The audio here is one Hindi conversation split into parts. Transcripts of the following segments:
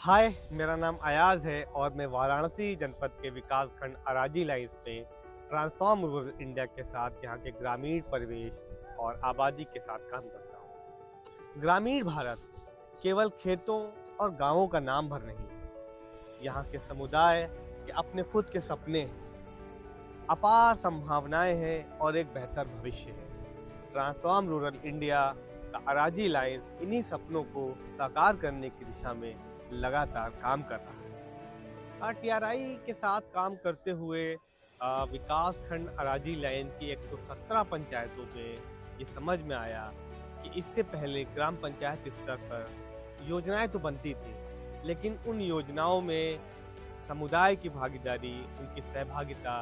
हाय, मेरा नाम अयाज है और मैं वाराणसी जनपद के विकास खंड अराजी लाइंस में ट्रांसफॉर्म रूरल इंडिया के साथ यहाँ के ग्रामीण परिवेश और आबादी के साथ काम करता हूँ। ग्रामीण भारत केवल खेतों और गांवों का नाम भर नहीं, यहाँ के समुदाय के अपने खुद के सपने हैं, अपार संभावनाएं हैं और एक बेहतर भविष्य है। ट्रांसफॉर्म रूरल इंडिया का अराजी लाइंस इन्हीं सपनों को साकार करने की दिशा में लगातार काम कर रहा है। टीआरआई के साथ काम करते हुए विकास खंड अराजी लाइन की 117 पंचायतों में ये समझ में आया कि इससे पहले ग्राम पंचायत स्तर पर योजनाएं तो बनती थी, लेकिन उन योजनाओं में समुदाय की भागीदारी, उनकी सहभागिता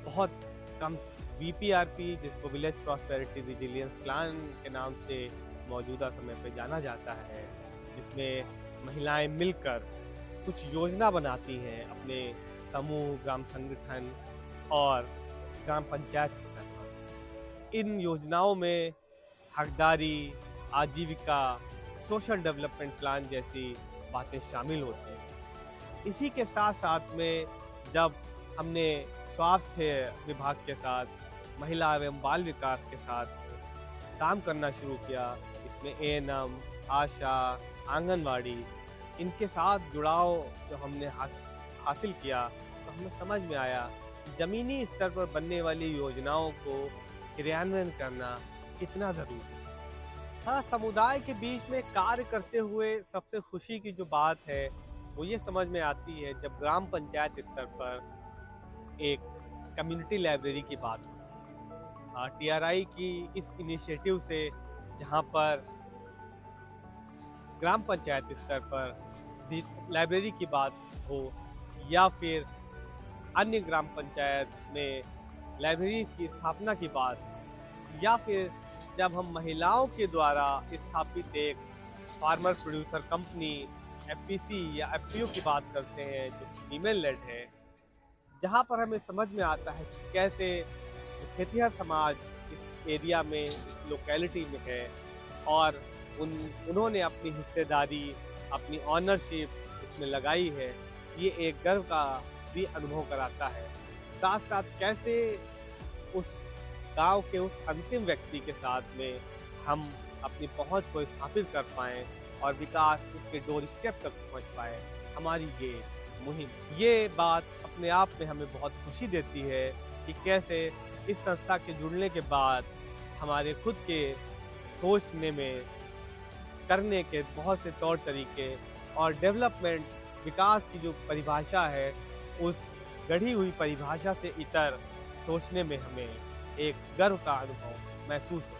बहुत कम। वीपीआरपी, जिसको विलेज प्रॉस्पेरिटी रिजिलियंस प्लान के नाम से मौजूदा समय पे जाना जाता है, जिसमें महिलाएं मिलकर कुछ योजना बनाती हैं अपने समूह, ग्राम संगठन और ग्राम पंचायत स्तर पर। इन योजनाओं में हकदारी, आजीविका, सोशल डेवलपमेंट प्लान जैसी बातें शामिल होती हैं। इसी के साथ साथ में जब हमने स्वास्थ्य विभाग के साथ, महिला एवं बाल विकास के साथ काम करना शुरू किया, इसमें एएनएम, आशा, आंगनवाड़ी, इनके साथ जुड़ाव जो हमने हासिल किया, तो हमें समझ में आया कि ज़मीनी स्तर पर बनने वाली योजनाओं को क्रियान्वयन करना कितना ज़रूरी है। हाँ, समुदाय के बीच में कार्य करते हुए सबसे खुशी की जो बात है, वो ये समझ में आती है जब ग्राम पंचायत स्तर पर एक कम्युनिटी लाइब्रेरी की बात होती है। टीआरआई की इस इनिशिएटिव से जहाँ पर ग्राम पंचायत स्तर पर भी लाइब्रेरी की बात हो, या फिर अन्य ग्राम पंचायत में लाइब्रेरी की स्थापना की बात, या फिर जब हम महिलाओं के द्वारा स्थापित एक फार्मर प्रोड्यूसर कंपनी एफपीसी या एफपीओ की बात करते हैं जो फीमेल लेड है, जहाँ पर हमें समझ में आता है कि कैसे खेतिहर समाज इस एरिया में, इस लोकेलिटी में है और उन्होंने अपनी हिस्सेदारी, अपनी ऑनरशिप इसमें लगाई है। ये एक गर्व का भी अनुभव कराता है। साथ साथ कैसे उस गांव के उस अंतिम व्यक्ति के साथ में हम अपनी पहुंच को स्थापित कर पाएँ और विकास उसके डोर स्टेप तक पहुंच पाए, हमारी ये मुहिम। ये बात अपने आप में हमें बहुत खुशी देती है कि कैसे इस संस्था के जुड़ने के बाद हमारे खुद के सोचने में, करने के बहुत से तौर तरीके और डेवलपमेंट, विकास की जो परिभाषा है, उस गढ़ी हुई परिभाषा से इतर सोचने में हमें एक गर्व का अनुभव महसूस होता है।